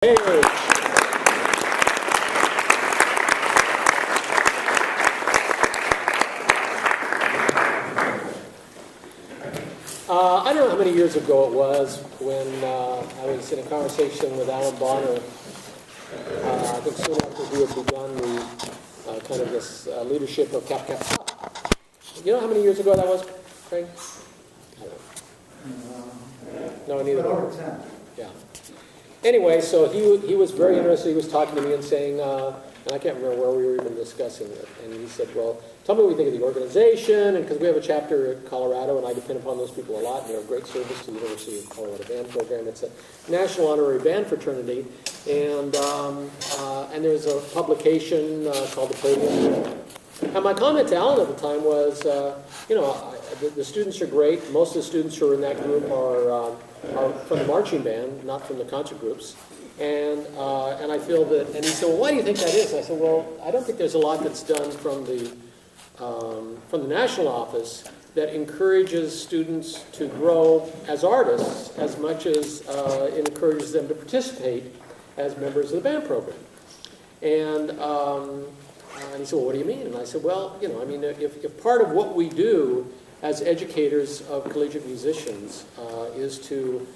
Hey. I don't know how many years ago it was when I was in a conversation with Allan McMurray. I think soon after he had begun the kind of this leadership of Cap. You know how many years ago that was, Craig? I don't know. No, neither. Over 10. Yeah. Anyway, so he was very interested. He was talking to me and saying, and I can't remember where we were even discussing it. And he said, well, tell me what you think of the organization, and because we have a chapter at Colorado, and I depend upon those people a lot, and they're of great service to the University of Colorado Band Program. It's a national honorary band fraternity, and there's a publication called The Podium. And my comment to Allan at the time was, the students are great. Most of the students who are in that group are from the marching band, not from the concert groups. And I feel that, and he said, well, why do you think that is? I said, well, I don't think there's a lot that's done from the national office that encourages students to grow as artists as much as it encourages them to participate as members of the band program. And he said, well, what do you mean? And I said, well, if part of what we do as educators of collegiate musicians is to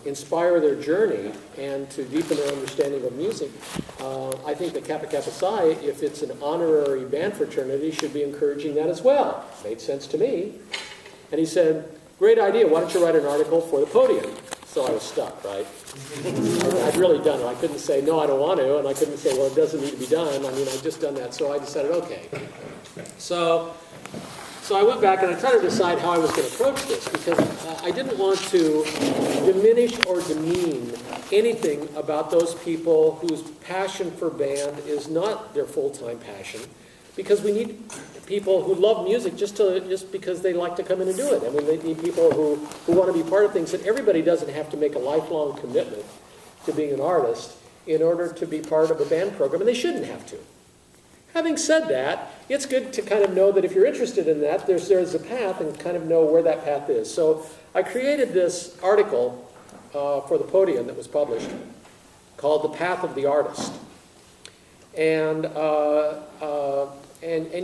inspire their journey and to deepen their understanding of music, I think that Kappa Kappa Psi, if it's an honorary band fraternity, should be encouraging that as well. Made sense to me. And he said, great idea, why don't you write an article for the Podium? So I was stuck, right? I'd really done it. I couldn't say, no, I don't want to, and I couldn't say, well, it doesn't need to be done. I mean, I'd just done that, so I decided, okay. So I went back and I tried to decide how I was going to approach this, because I didn't want to diminish or demean anything about those people whose passion for band is not their full-time passion, because we need people who love music just because they like to come in and do it. I mean, they need people who want to be part of things, and everybody doesn't have to make a lifelong commitment to being an artist in order to be part of a band program, and they shouldn't have to. Having said that, it's good to kind of know that if you're interested in that, there's a path, and kind of know where that path is. So I created this article for the Podium that was published called The Path of the Artist. And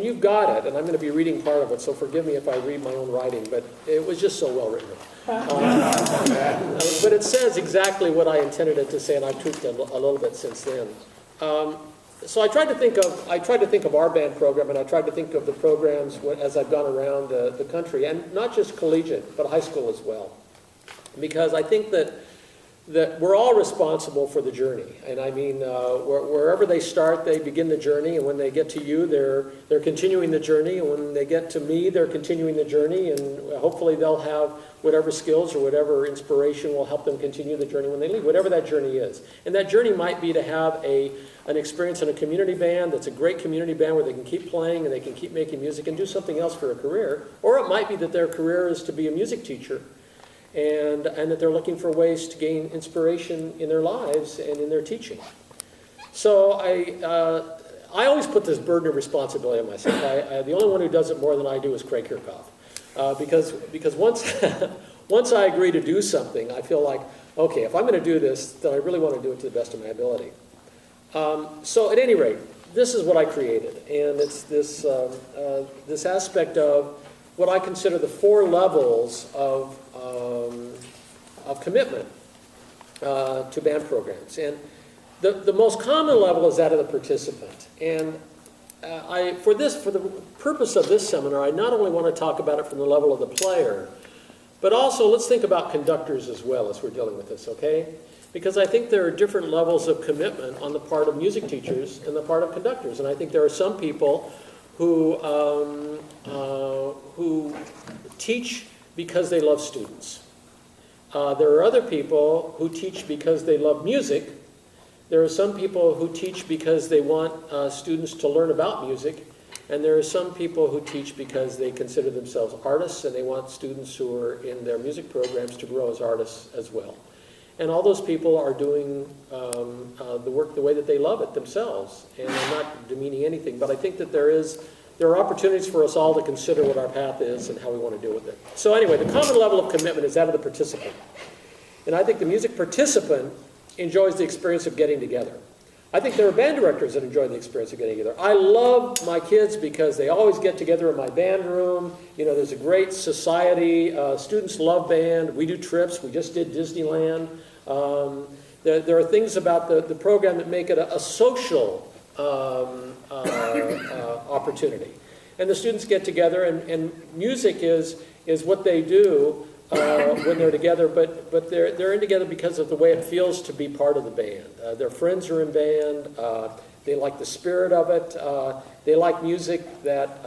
you've got it, and I'm going to be reading part of it, so forgive me if I read my own writing, but it was just so well written. But it says exactly what I intended it to say, and I've tweaked it a little bit since then. So I tried to think of our band program, and I tried to think of the programs as I've gone around the country, and not just collegiate, but high school as well, because I think that we're all responsible for the journey. And I mean, wherever they start, they begin the journey, and when they get to you, they're continuing the journey, and when they get to me, they're continuing the journey, and hopefully they'll have whatever skills or whatever inspiration will help them continue the journey when they leave, whatever that journey is. And that journey might be to have an experience in a community band that's a great community band where they can keep playing and they can keep making music and do something else for a career. Or it might be that their career is to be a music teacher, and that they're looking for ways to gain inspiration in their lives and in their teaching. So I always put this burden of responsibility on myself. The only one who does it more than I do is Craig Kirchhoff. Because once I agree to do something, I feel like, okay, if I'm going to do this, then I really want to do it to the best of my ability. So at any rate, this is what I created, and it's this aspect of what I consider the 4 levels of commitment to band programs. And the most common level is that of the participant. And for the purpose of this seminar, I not only want to talk about it from the level of the player, but also let's think about conductors as well as we're dealing with this, okay? Because I think there are different levels of commitment on the part of music teachers and the part of conductors. And I think there are some people who teach because they love students. There are other people who teach because they love music. There are some people who teach because they want students to learn about music. And there are some people who teach because they consider themselves artists and they want students who are in their music programs to grow as artists as well. And all those people are doing the work the way that they love it themselves. And I'm not demeaning anything, but I think that there are opportunities for us all to consider what our path is and how we want to deal with it. So anyway, the common level of commitment is that of the participant. And I think the music participant enjoys the experience of getting together. I think there are band directors that enjoy the experience of getting together. I love my kids because they always get together in my band room. You know, there's a great society. Students love band. We do trips. We just did Disneyland. There are things about the program that make it a social opportunity. And the students get together, and music is what they do when they're together, but they're in together because of the way it feels to be part of the band. Their friends are in band. They like the spirit of it. They like music that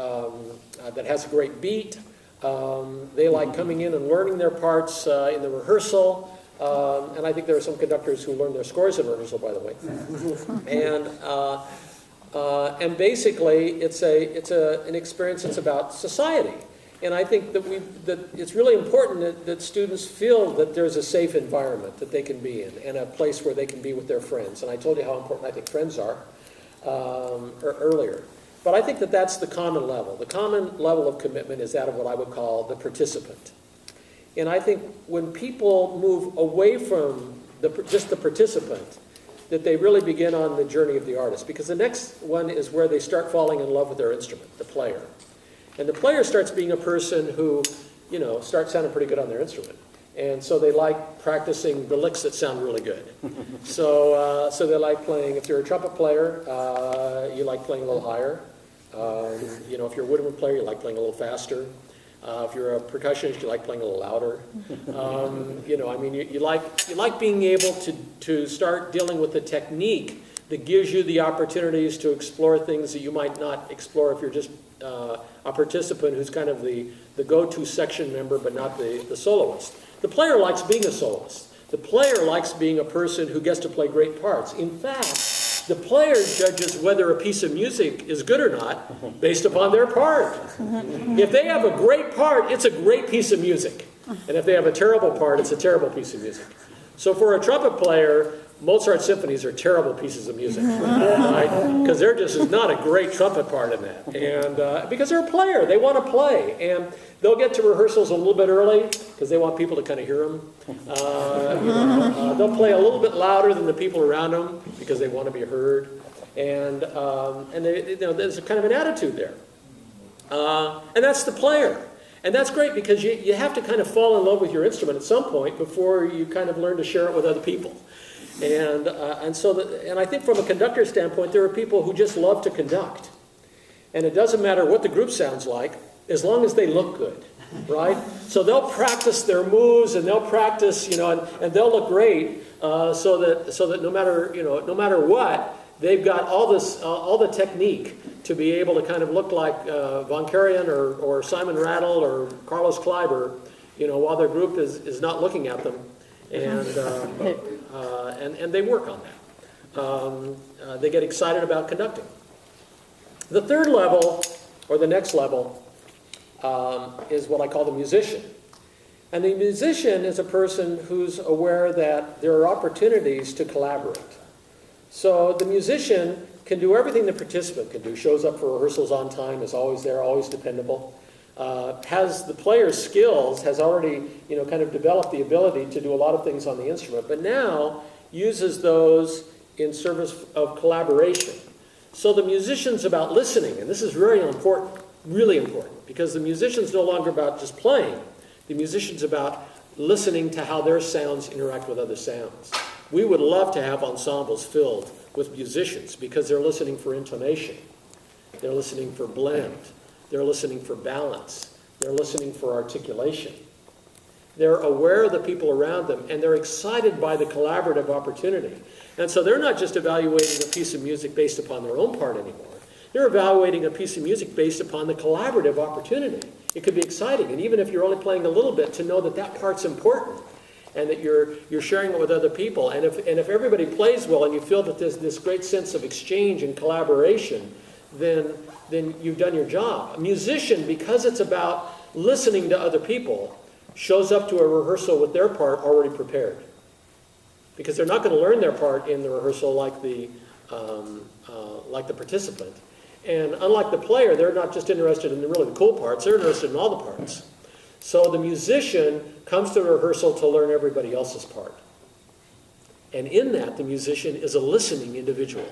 has a great beat. They like coming in and learning their parts in the rehearsal. And I think there are some conductors who learn their scores in rehearsal, by the way. And basically, it's an experience that's about society. And I think that it's really important that students feel that there's a safe environment that they can be in, and a place where they can be with their friends. And I told you how important I think friends are earlier. But I think that that's the common level. The common level of commitment is that of what I would call the participant. And I think when people move away from just the participant, that they really begin on the journey of the artist. Because the next one is where they start falling in love with their instrument, the player. And the player starts being a person who, you know, starts sounding pretty good on their instrument. And so they like practicing the licks that sound really good. So they like playing, if you're a trumpet player, you like playing a little higher. You know, if you're a woodwind player, you like playing a little faster. If you're a percussionist, you like playing a little louder. You know, I mean, you like being able to start dealing with the technique that gives you the opportunities to explore things that you might not explore if you're just a participant who's kind of the go-to section member, but not the soloist. The player likes being a soloist. The player likes being a person who gets to play great parts. In fact, the player judges whether a piece of music is good or not based upon their part. If they have a great part, it's a great piece of music. And if they have a terrible part, it's a terrible piece of music. So for a trumpet player, Mozart symphonies are terrible pieces of music, right? Because there just is not a great trumpet part in that. And because they're a player, they want to play. And they'll get to rehearsals a little bit early because they want people to kind of hear them. They'll play a little bit louder than the people around them because they want to be heard. And they, you know, there's a kind of an attitude there. And that's the player. And that's great because you have to kind of fall in love with your instrument at some point before you kind of learn to share it with other people. And I think from a conductor standpoint, there are people who just love to conduct. And it doesn't matter what the group sounds like, as long as they look good, right? So they'll practice their moves, and they'll practice, you know, and they'll look great, so that no matter what, they've got all the technique to be able to kind of look like Von Karajan or Simon Rattle or Carlos Kleiber, you know, while their group is not looking at them. And they work on that. They get excited about conducting. The third level, or the next level, is what I call the musician. And the musician is a person who's aware that there are opportunities to collaborate. So the musician can do everything the participant can do, shows up for rehearsals on time, is always there, always dependable. Has the player's skills, has already, you know, kind of developed the ability to do a lot of things on the instrument, but now uses those in service of collaboration. So the musician's about listening, and this is very important, really important, because the musician's no longer about just playing. The musician's about listening to how their sounds interact with other sounds. We would love to have ensembles filled with musicians because they're listening for intonation, they're listening for blend, they're listening for balance, they're listening for articulation. They're aware of the people around them, and they're excited by the collaborative opportunity. And so they're not just evaluating a piece of music based upon their own part anymore. They're evaluating a piece of music based upon the collaborative opportunity. It could be exciting, and even if you're only playing a little bit, to know that that part's important, and that you're sharing it with other people. And if everybody plays well, and you feel that there's this great sense of exchange and collaboration, then you've done your job. A musician, because it's about listening to other people, shows up to a rehearsal with their part already prepared. Because they're not going to learn their part in the rehearsal like the participant. And unlike the player, they're not just interested in really the cool parts, they're interested in all the parts. So the musician comes to rehearsal to learn everybody else's part. And in that, the musician is a listening individual.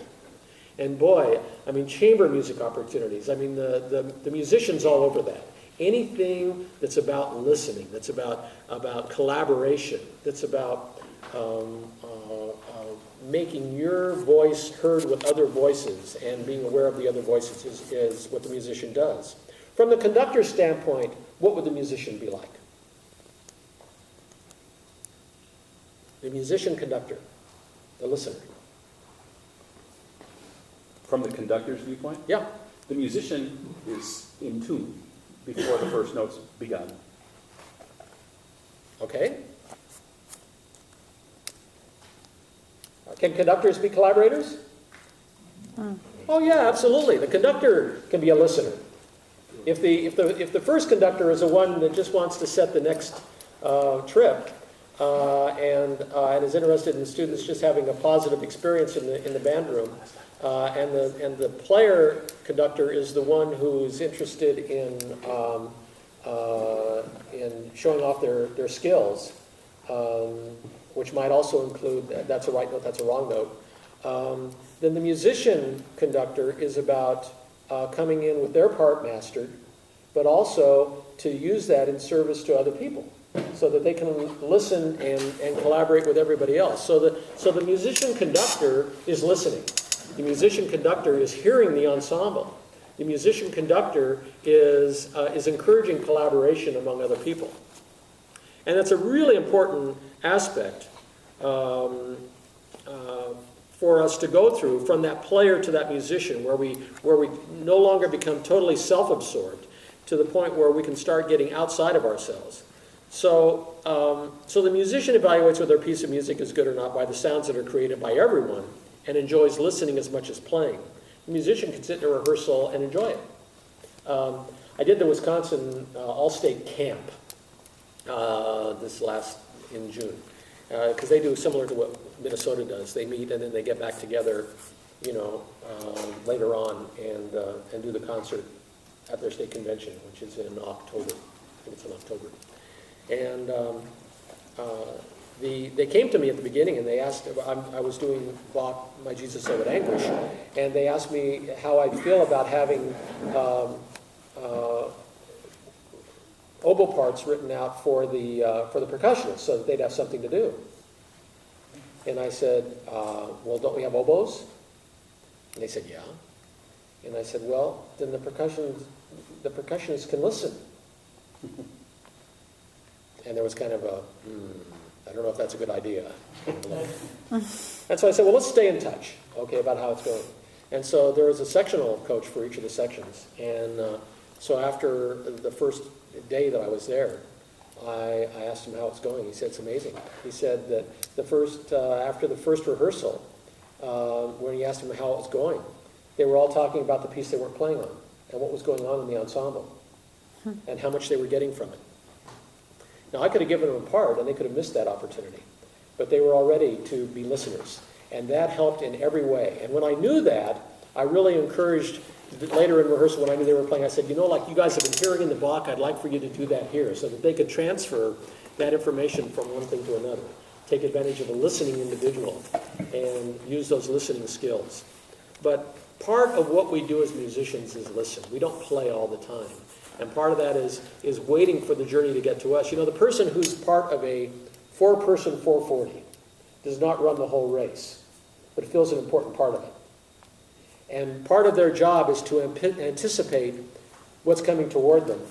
And boy, I mean, chamber music opportunities. I mean, the musician's all over that. Anything that's about listening, that's about collaboration, that's about making your voice heard with other voices and being aware of the other voices is what the musician does. From the conductor's standpoint, what would the musician be like? The musician conductor, the listener. From the conductor's viewpoint? Yeah. The musician is in tune before the first note's begun. Okay. Can conductors be collaborators? Oh yeah, absolutely. The conductor can be a listener. If the first conductor is the one that just wants to set the next trip and is interested in students just having a positive experience in the band room, and the player conductor is the one who's interested in showing off their skills, which might also include that's a right note, that's a wrong note. Then the musician conductor is about coming in with their part mastered, but also to use that in service to other people, so that they can listen and collaborate with everybody else. So the musician conductor is listening. The musician conductor is hearing the ensemble. The musician conductor is encouraging collaboration among other people. And that's a really important aspect for us to go through, from that player to that musician, where we no longer become totally self-absorbed, to the point where we can start getting outside of ourselves. So the musician evaluates whether a piece of music is good or not by the sounds that are created by everyone, and enjoys listening as much as playing. The musician can sit in a rehearsal and enjoy it. I did the Wisconsin All-State Camp in June, because they do similar to what Minnesota does. They meet and then they get back together, later on and do the concert at their state convention, which is in October. I think it's in October. And they came to me at the beginning and they asked, I was doing Bach, My Jesus So With Anguish, and they asked me how I'd feel about having oboe parts written out for the percussionists, so that they'd have something to do. And I said, well, don't we have oboes? And they said, yeah. And I said, well, then the percussionists can listen. And there was kind of a, I don't know if that's a good idea. And so I said, well, let's stay in touch, okay, about how it's going. And so there was a sectional coach for each of the sections. And so after the first day that I was there, I asked him how it's going. He said, it's amazing. He said that after the first rehearsal, when he asked him how it was going, they were all talking about the piece they weren't playing on and what was going on in the ensemble and how much they were getting from it. Now, I could have given them a part, and they could have missed that opportunity. But they were all ready to be listeners. And that helped in every way. And when I knew that, I really encouraged, later in rehearsal when I knew they were playing, I said, like you guys have been hearing in the Bach, I'd like for you to do that here, so that they could transfer that information from one thing to another. Take advantage of a listening individual and use those listening skills. But part of what we do as musicians is listen. We don't play all the time. And part of that is waiting for the journey to get to us. The person who's part of a 4-person 440 does not run the whole race, but feels an important part of it. And part of their job is to anticipate what's coming toward them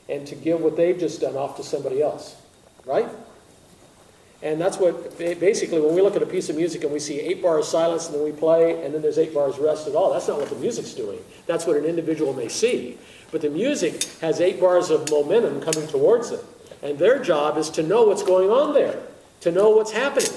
and to give what they've just done off to somebody else, right? And that's what, basically, when we look at a piece of music and we see 8 bars silence and then we play and then there's 8 bars rest at all, that's not what the music's doing. That's what an individual may see. But the music has 8 bars of momentum coming towards them. And their job is to know what's going on there, to know what's happening,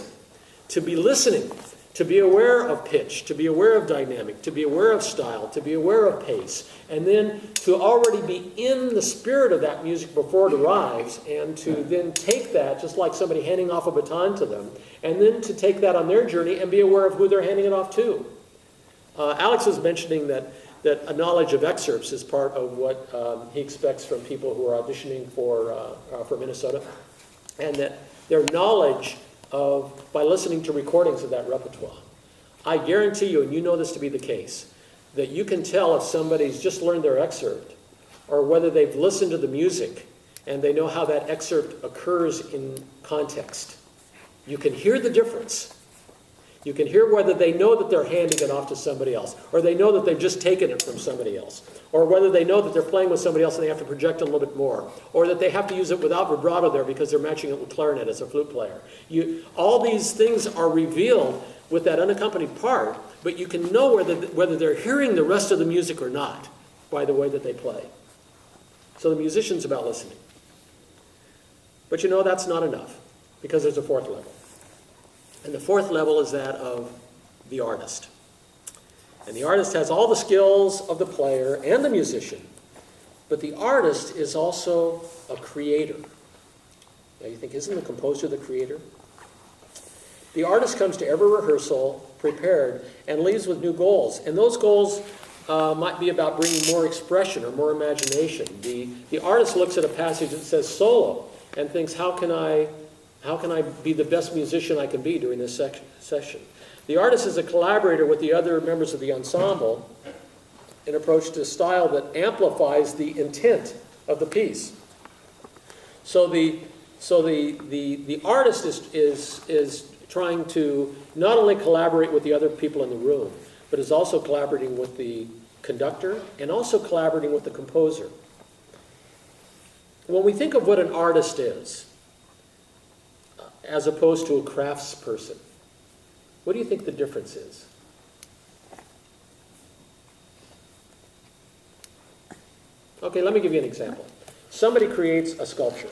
to be listening, to be aware of pitch, to be aware of dynamic, to be aware of style, to be aware of pace, and then to already be in the spirit of that music before it arrives, and to then take that, just like somebody handing off a baton to them, and then to take that on their journey and be aware of who they're handing it off to. Alex was mentioning that a knowledge of excerpts is part of what he expects from people who are auditioning for Minnesota, and that their knowledge by listening to recordings of that repertoire. I guarantee you, and you know this to be the case, that you can tell if somebody's just learned their excerpt or whether they've listened to the music and they know how that excerpt occurs in context. You can hear the difference. You can hear whether they know that they're handing it off to somebody else, or they know that they've just taken it from somebody else, or whether they know that they're playing with somebody else and they have to project a little bit more, or that they have to use it without vibrato there because they're matching it with clarinet as a flute player. All these things are revealed with that unaccompanied part, but you can know whether they're hearing the rest of the music or not by the way that they play. So the musician's about listening. But you know that's not enough, because there's a fourth level. And the fourth level is that of the artist. And the artist has all the skills of the player and the musician, but the artist is also a creator. Now you think, isn't the composer the creator? The artist comes to every rehearsal prepared and leaves with new goals. And those goals might be about bringing more expression or more imagination. The artist looks at a passage that says solo and thinks, how can I be the best musician I can be during this session? The artist is a collaborator with the other members of the ensemble, an approach to style that amplifies the intent of the piece. So the artist is trying to not only collaborate with the other people in the room, but is also collaborating with the conductor and also collaborating with the composer. When we think of what an artist is, as opposed to a craftsperson, what do you think the difference is? Okay, let me give you an example. Somebody creates a sculpture,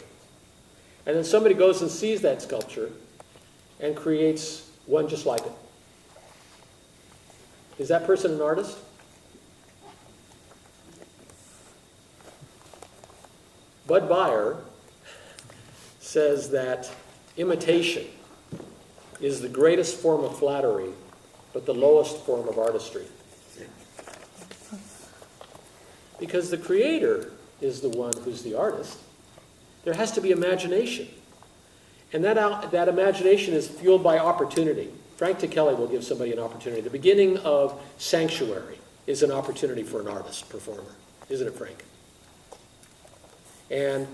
and then somebody goes and sees that sculpture and creates one just like it. Is that person an artist? Bud Byer says that imitation is the greatest form of flattery, but the lowest form of artistry. Because the creator is the one who's the artist. There has to be imagination. And that imagination is fueled by opportunity. Frank Kelly will give somebody an opportunity. The beginning of Sanctuary is an opportunity for an artist, performer. Isn't it, Frank? And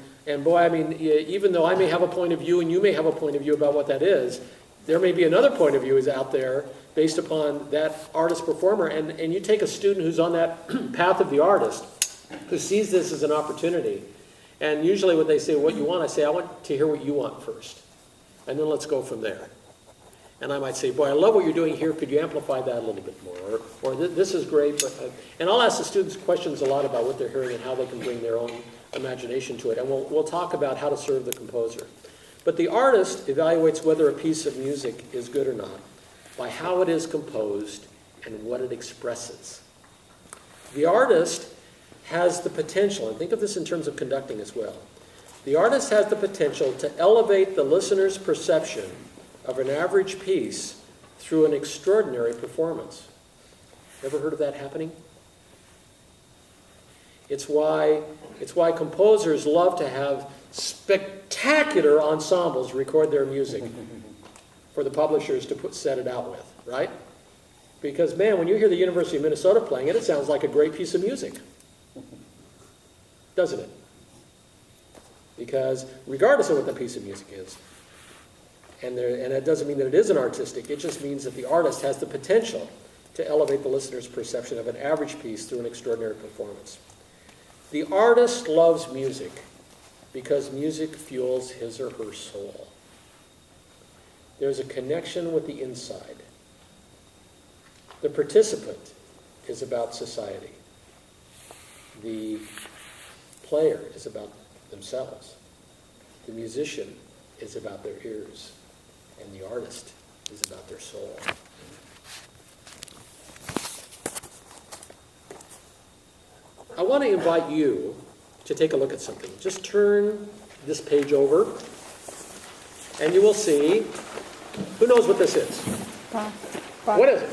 boy, I mean, even though I may have a point of view and you may have a point of view about what that is, there may be another point of view is out there based upon that artist performer. And you take a student who's on that path of the artist, who sees this as an opportunity. And usually what they say, what you want, I say, I want to hear what you want first. And then let's go from there. And I might say, boy, I love what you're doing here. Could you amplify that a little bit more? Or this is great. And I'll ask the students questions a lot about what they're hearing and how they can bring their own imagination to it. And we'll talk about how to serve the composer. But the artist evaluates whether a piece of music is good or not by how it is composed and what it expresses. The artist has the potential, and think of this in terms of conducting as well. The artist has the potential to elevate the listener's perception of an average piece through an extraordinary performance. Ever heard of that happening? It's why composers love to have spectacular ensembles record their music for the publishers to set it out with, right? Because, man, when you hear the University of Minnesota playing it, it sounds like a great piece of music. Doesn't it? Because regardless of what the piece of music is, and it doesn't mean that it isn't artistic, it just means that the artist has the potential to elevate the listener's perception of an average piece through an extraordinary performance. The artist loves music because music fuels his or her soul. There's a connection with the inside. The participant is about society. The player is about themselves. The musician is about their ears. And the artist is about their soul. I want to invite you to take a look at something. Just turn this page over, and you will see. Who knows what this is? What is it?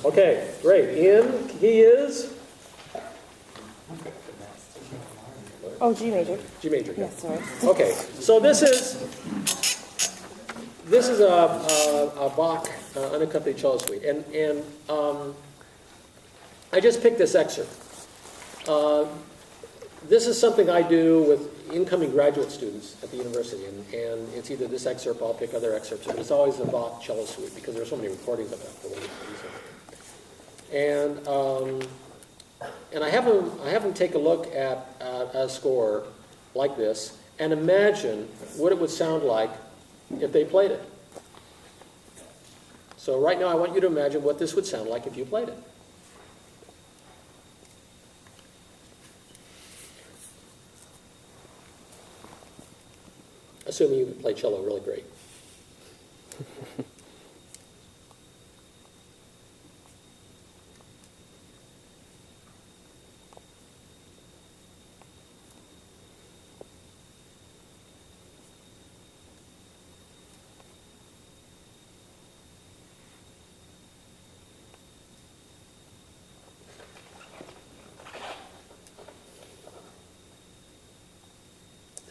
Okay, great. He is. Oh, G major. G major. Yeah. Yes, sorry. Okay, so this is a Bach unaccompanied cello suite, and I just picked this excerpt. This is something I do with incoming graduate students at the university, and it's either this excerpt, I'll pick other excerpts, but it's always a Bach cello suite because there's so many recordings of it. And I have them take a look at a score like this and imagine what it would sound like if they played it. So right now I want you to imagine what this would sound like if you played it. Assuming you can play cello really great.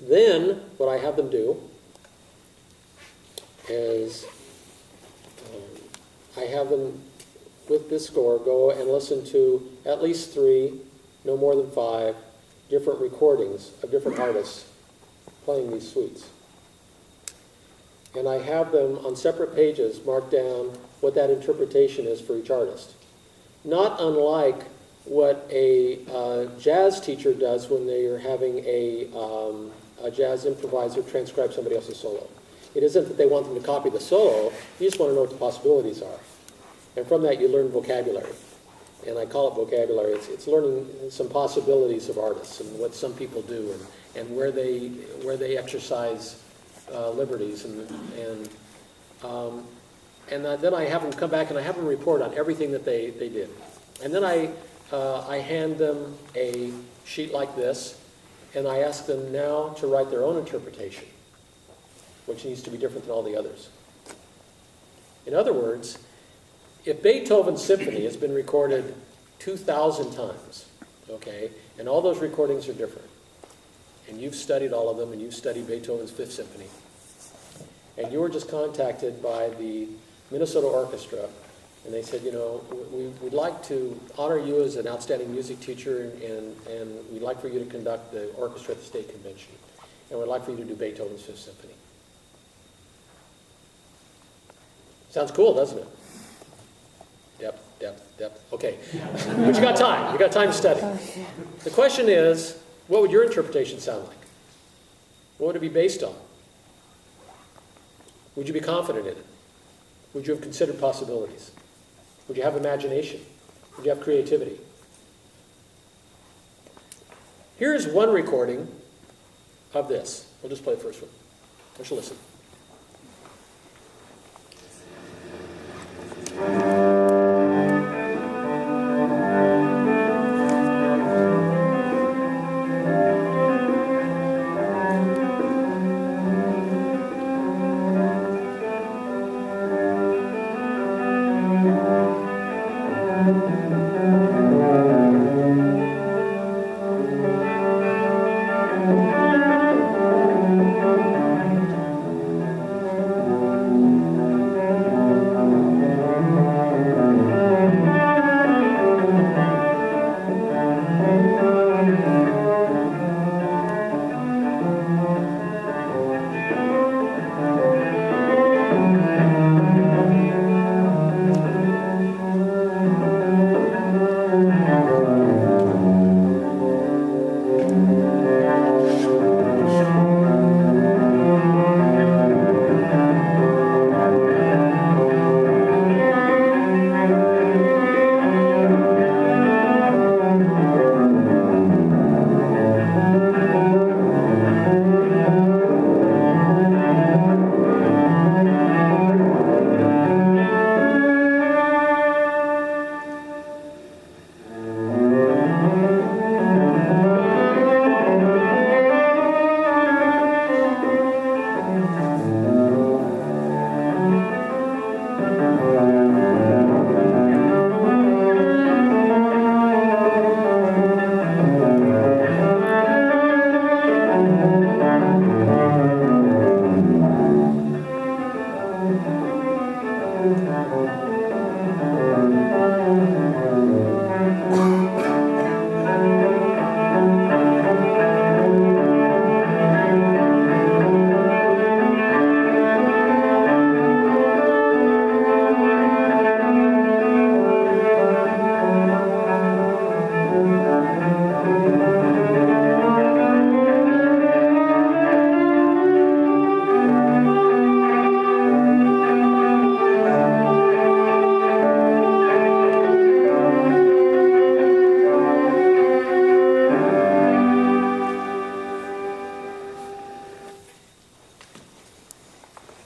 Then, what I have them do is I have them, with this score, go and listen to at least 3, no more than 5, different recordings of different artists playing these suites. And I have them on separate pages mark down what that interpretation is for each artist. Not unlike what a jazz teacher does when they are having a jazz improviser transcribe somebody else's solo. It isn't that they want them to copy the solo, you just want to know what the possibilities are. And from that you learn vocabulary. And I call it vocabulary. It's learning some possibilities of artists and what some people do and where they exercise liberties. And then I have them come back and I have them report on everything that they did. And then I hand them a sheet like this, and I ask them now to write their own interpretation, which needs to be different than all the others. In other words, if Beethoven's symphony has been recorded 2,000 times, okay, and all those recordings are different, and you've studied all of them, and you've studied Beethoven's Fifth Symphony, and you were just contacted by the Minnesota Orchestra, and they said, you know, we'd like to honor you as an outstanding music teacher, and we'd like for you to conduct the orchestra at the state convention, and we'd like for you to do Beethoven's Fifth Symphony. Sounds cool, doesn't it? Depth, depth, depth. Okay, but you got time. You got time to study. The question is, what would your interpretation sound like? What would it be based on? Would you be confident in it? Would you have considered possibilities? Would you have imagination? Would you have creativity? Here's one recording of this. We'll just play the first one. Let's listen.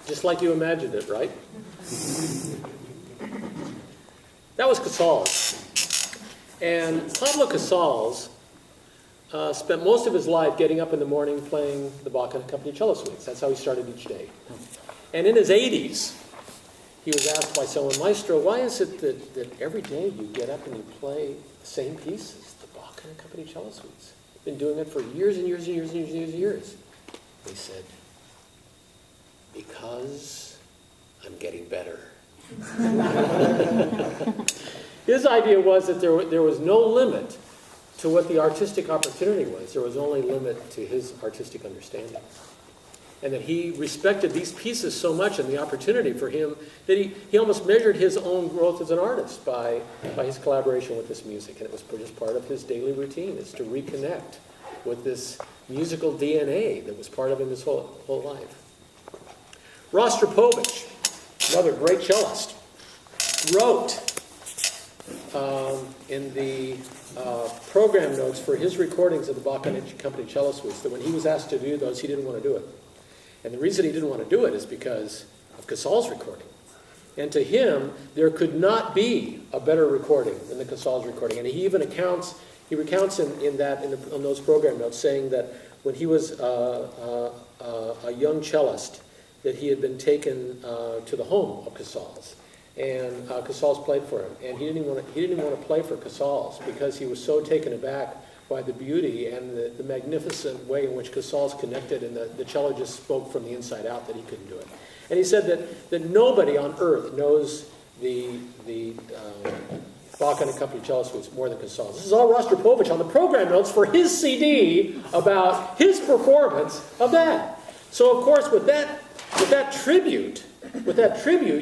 Just like you imagined it, right? That was Casals. And Pablo Casals spent most of his life getting up in the morning playing the Bach and Company cello suites. That's how he started each day. And in his 80s, he was asked by someone, Maestro, why is it that every day you get up and you play the same pieces, the Bach and Company cello suites? You've been doing it for years and years and years and years and years and years. He said, because I'm getting better. His idea was that there was no limit to what the artistic opportunity was. There was only limit to his artistic understanding. And that he respected these pieces so much and the opportunity for him that he almost measured his own growth as an artist by his collaboration with this music. And it was just part of his daily routine, is to reconnect with this musical DNA that was part of him his whole life. Rostropovich, another great cellist, wrote in the program notes for his recordings of the Bach and Company cello suites that when he was asked to do those, he didn't want to do it. And the reason he didn't want to do it is because of Casals' recording. And to him, there could not be a better recording than the Casals recording. And he even recounts on those program notes, saying that when he was a young cellist, that he had been taken to the home of Casals, and Casals played for him, and he didn't even want to play for Casals because he was so taken aback by the beauty and the magnificent way in which Casals connected, and the cello just spoke from the inside out that he couldn't do it. And he said that nobody on earth knows the Bach and Company cello suites more than Casals. This is all Rostropovich on the program notes for his CD about his performance of that. So of course, with that tribute,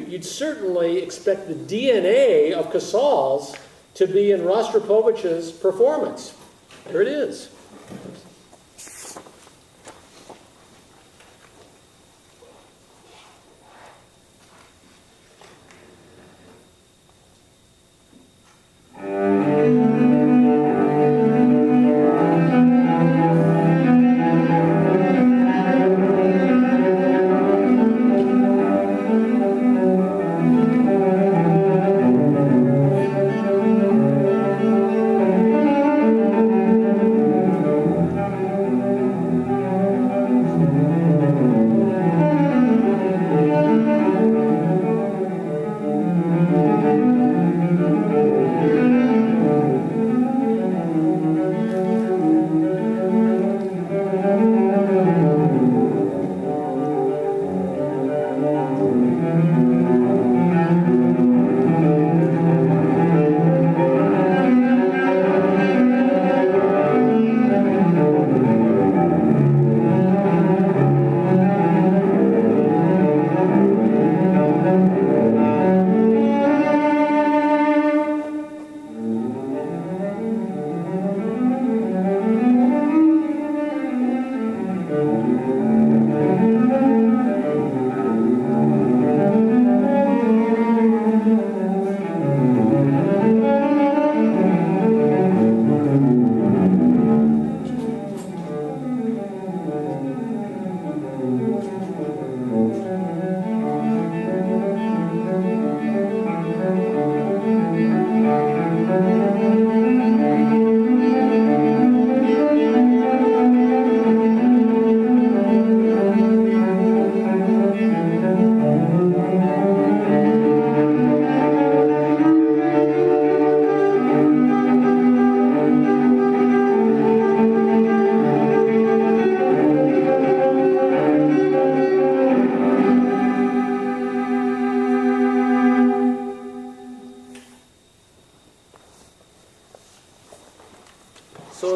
you'd certainly expect the DNA of Casals to be in Rostropovich's performance. There it is.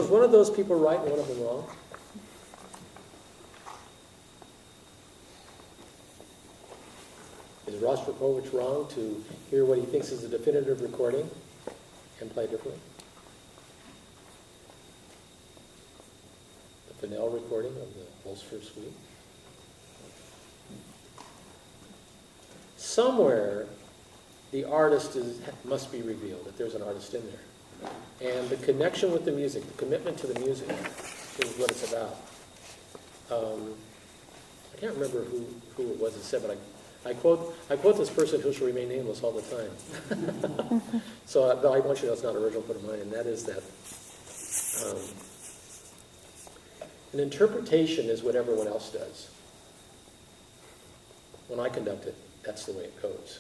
is one of those people right and one of them wrong? Is Rostropovich wrong to hear what he thinks is a definitive recording and play differently? The Fennell recording of the Holster Suite? Somewhere, the artist must be revealed, that there's an artist in there. And the connection with the music, the commitment to the music is what it's about. I can't remember who it was that said, but I quote this person who shall remain nameless all the time. So but I want you to know it's not an original quote of mine, and that is that an interpretation is what everyone else does. When I conduct it, that's the way it goes.